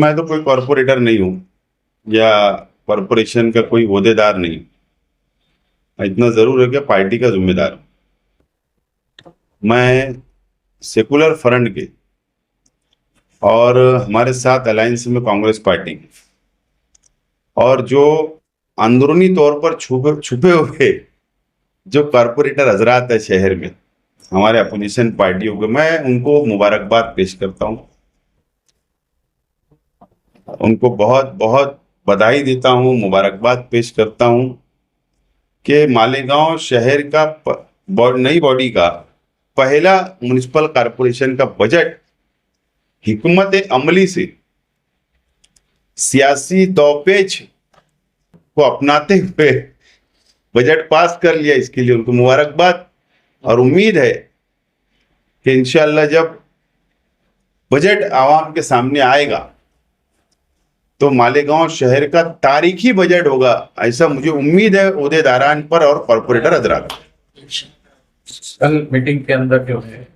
मैं तो कोई कॉरपोरेटर नहीं हूँ या कॉरपोरेशन का कोई ओहदेदार नहीं। इतना जरूर है कि पार्टी का जिम्मेदार हूँ। मैं सेकुलर फ्रंट के और हमारे साथ अलायंस में कांग्रेस पार्टी की और जो अंदरूनी तौर पर छुपे छुपे हुए जो कॉरपोरेटर हजरात है शहर में, हमारे अपोजिशन पार्टियों के, मैं उनको मुबारकबाद पेश करता हूँ। उनको बहुत बहुत बधाई देता हूँ, मुबारकबाद पेश करता हूँ कि मालेगांव शहर का नई बॉडी का पहला म्युनिसिपल कॉरपोरेशन का बजट हिकमत अमली से सियासी दौपेच को अपनाते हुए बजट पास कर लिया। इसके लिए उनको मुबारकबाद। और उम्मीद है कि इंशाअल्लाह जब बजट आवाम के सामने आएगा तो मालेगांव शहर का तारीखी बजट होगा, ऐसा मुझे उम्मीद है ओहदेदारान पर और कॉरपोरेटर हजरात। कल मीटिंग के अंदर जो है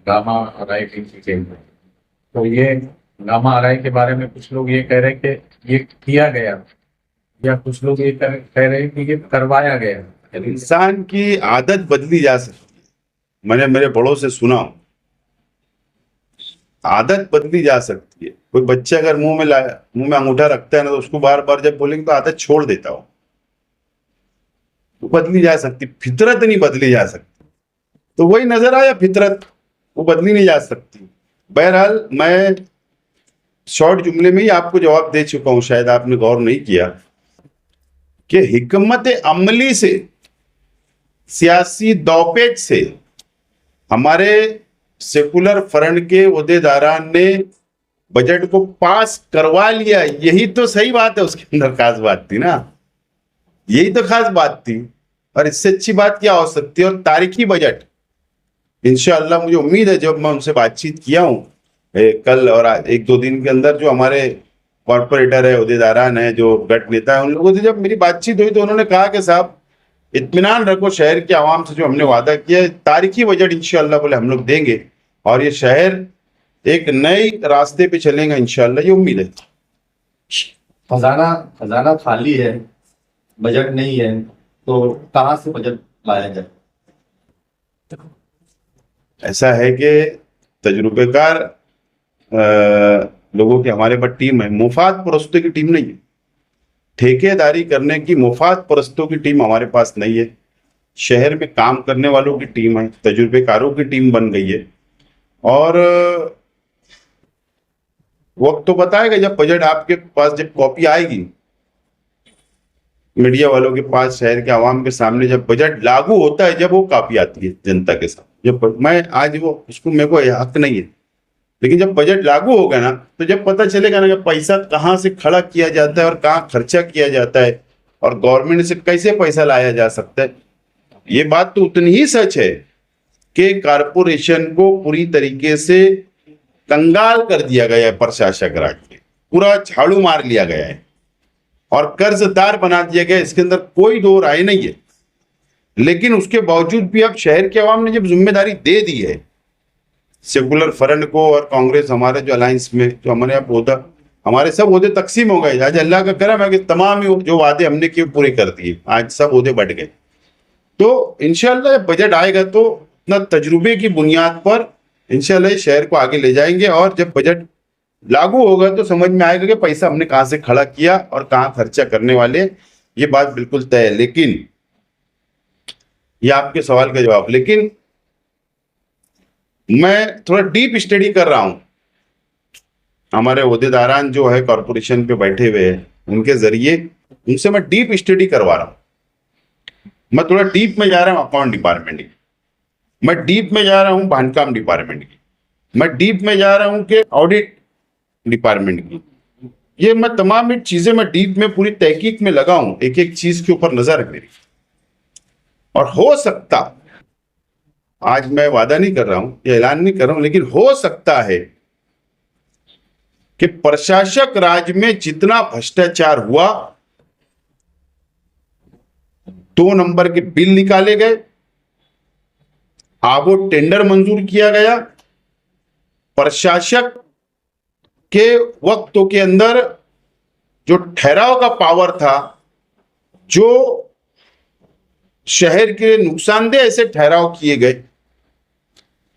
गामा आरआई की चीजें, तो ये गामा आरआई के बारे में कुछ लोग ये कह रहे हैं कि ये किया गया, या कुछ लोग ये कह रहे हैं कि ये करवाया गया। इंसान की आदत बदली जा सकती है। मैंने मेरे बड़ों से सुना, आदत बदली जा सकती है। कोई बच्चा अगर मुंह में अंगूठा रखता है ना, तो उसको बार बार जब बोलेंगे तो आदत छोड़ देता हो। वो बदली जा सकती, फितरत नहीं बदली जा सकती। तो वही नजर आया, फितरत वो बदली नहीं जा सकती। बहरहाल मैं शॉर्ट जुमले में ही आपको जवाब दे चुका हूं, शायद आपने गौर नहीं किया कि हिकमत अमली से, सियासी दौपेच से हमारे सेकुलर फ्रंट के ओहदेदारान ने बजट को पास करवा लिया। यही तो सही बात है, उसके अंदर खास बात थी ना, यही तो खास बात थी। और इससे अच्छी बात क्या हो सकती है। और तारीखी बजट इंशाअल्लाह मुझे उम्मीद है, जब मैं उनसे बातचीत किया हूं कल और एक दो दिन के अंदर, जो हमारे कॉरपोरेटर है, ओहदेदारान है, जो गट नेता है, उन लोगों से जब मेरी बातचीत हुई तो उन्होंने कहा कि साहब इत्मीनान रखो, शहर के आवाम से जो हमने वादा किया है, तारीखी बजट इंशाअल्लाह बोले हम लोग देंगे और ये शहर एक नए रास्ते पे चलेगा इंशाअल्लाह, ये उम्मीद है। खजाना खाली है, बजट नहीं है, तो कहां से बजट लाया जाए? ऐसा है कि तजुर्बेकार लोगों की हमारे पास टीम है, मुफाद परस्तों की टीम नहीं है। ठेकेदारी करने की मुफाद परस्तों की टीम हमारे पास नहीं है। शहर में काम करने वालों की टीम है, तजुर्बेकारों की टीम बन गई है। और वक्त तो बताएगा, जब बजट आपके पास, जब कॉपी आएगी मीडिया वालों के पास, शहर के आवाम के सामने, जब बजट लागू होता है, जब वो कॉपी आती है जनता के साथ, जब मैं आज वो उसको मेरे को हक नहीं है, लेकिन जब बजट लागू होगा ना, तो जब पता चलेगा ना कि पैसा कहाँ से खड़ा किया जाता है और कहाँ खर्चा किया जाता है और गवर्नमेंट से कैसे पैसा लाया जा सकता है। ये बात तो उतनी ही सच है कि कारपोरेशन को पूरी तरीके से कंगाल कर दिया गया है, प्रशासक राज में पूरा झाड़ू मार लिया गया है और कर्जदार बना दिया गया है। इसके अंदर कोई दो राय नहीं है। लेकिन उसके बावजूद भी अब शहर के अवाम ने जब जिम्मेदारी दे दी है सेकुलर फ्रंट को और कांग्रेस, हमारे जो अलायंस में जो हमारे यहाँ ओहदा, हमारे सब ओहदे तकसीम हो गए। आज अल्लाह का करम है कि तमाम जो वादे हमने किए पूरे कर दिए, आज सब ओहदे बढ़ गए। तो इंशाअल्लाह बजट आएगा तो अपना तजुर्बे की बुनियाद पर इंशाअल्लाह शहर को आगे ले जाएंगे और जब बजट लागू होगा तो समझ में आएगा कि पैसा हमने कहां से खड़ा किया और कहां खर्चा करने वाले। ये बात बिल्कुल तय है। लेकिन ये आपके सवाल का जवाब, लेकिन मैं थोड़ा डीप स्टडी कर रहा हूं। हमारे ओहदेदारान जो है कॉरपोरेशन पे बैठे हुए हैं, उनके जरिए उनसे मैं डीप स्टडी करवा रहा हूं। मैं थोड़ा डीप में जा रहा हूं अकाउंट डिपार्टमेंट की, मैं डीप में जा रहा हूं बांधकाम डिपार्टमेंट की, मैं डीप में जा रहा हूं कि ऑडिट डिपार्टमेंट की। ये मैं तमाम चीजें मैं डीप में पूरी तहकीक में लगा हूं, एक एक चीज के ऊपर नजर है मेरी। और हो सकता, आज मैं वादा नहीं कर रहा हूं या ऐलान नहीं कर रहा हूं, लेकिन हो सकता है कि प्रशासक राज में जितना भ्रष्टाचार हुआ, 2 नंबर के बिल निकाले गए, आबो टेंडर मंजूर किया गया, प्रशासक के वक्तों के अंदर जो ठहराव का पावर था, जो शहर के नुकसानदेह ऐसे ठहराव किए गए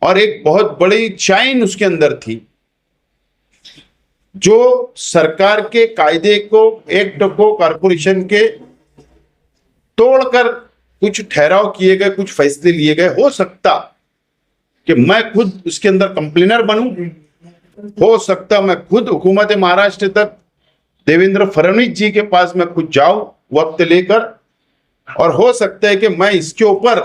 और एक बहुत बड़ी चाइन उसके अंदर थी, जो सरकार के कायदे को, एक्ट को, कॉरपोरेशन के तोड़कर कुछ ठहराव किए गए, कुछ फैसले लिए गए। हो सकता कि मैं खुद उसके अंदर कंप्लेनर बनूं, हो सकता मैं खुद हुकूमत महाराष्ट्र तक देवेंद्र फडणवीस जी के पास मैं खुद जाऊं वक्त लेकर, और हो सकता है कि मैं इसके ऊपर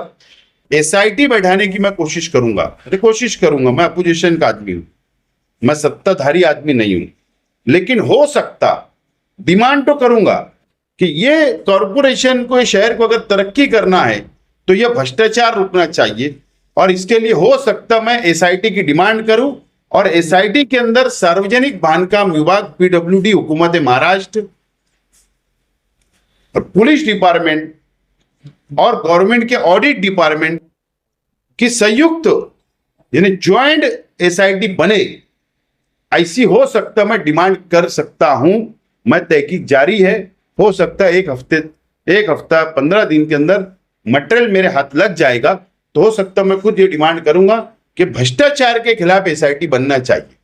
एसआईटी बैठाने की मैं कोशिश करूंगा। मैं अपोजिशन का आदमी हूं, मैं सत्ताधारी आदमी नहीं हूं, लेकिन हो सकता, डिमांड तो करूंगा कि ये कॉरपोरेशन को, ये शहर को अगर तरक्की करना है तो ये भ्रष्टाचार रुकना चाहिए, और इसके लिए हो सकता मैं एसआईटी की डिमांड करूं, और एसआईटी के अंदर सार्वजनिक बांधकाम विभाग, पीडब्ल्यूडी, हुकूमत महाराष्ट्र और पुलिस डिपार्टमेंट और गवर्नमेंट के ऑडिट डिपार्टमेंट की संयुक्त यानी ज्वाइंट एसआईटी बने, ऐसी हो सकता मैं डिमांड कर सकता हूं। मैं तहकीक जारी है, हो सकता है एक हफ्ता 15 दिन के अंदर मटेरियल मेरे हाथ लग जाएगा, तो हो सकता मैं खुद ये डिमांड करूंगा कि भ्रष्टाचार के खिलाफ एसआईटी बनना चाहिए।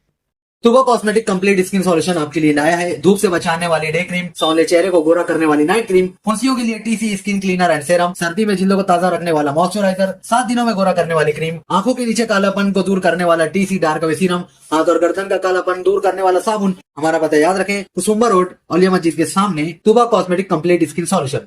तुबा कॉस्मेटिक कंप्लीट स्किन सॉल्यूशन आपके लिए लाया है धूप से बचाने वाली डे क्रीम, सौंले चेहरे को गोरा करने वाली नाइट क्रीम, फुंसियों के लिए TC skin cleaner and serum, सर्दी में जिल्दों को ताजा रखने वाला मॉइस्चराइजर, 7 दिनों में गोरा करने वाली क्रीम, आंखों के नीचे कालापन को दूर करने वाला टीसी डार्क वे सीरम, हाथ और गर्दन का कालापन दूर करने वाला साबुन। हमारा पता याद रखें, कुसुम्बा रोड, औलिया मस्जिद के सामने, तुबा कॉस्मेटिक कंप्लीट स्किन सॉल्यूशन।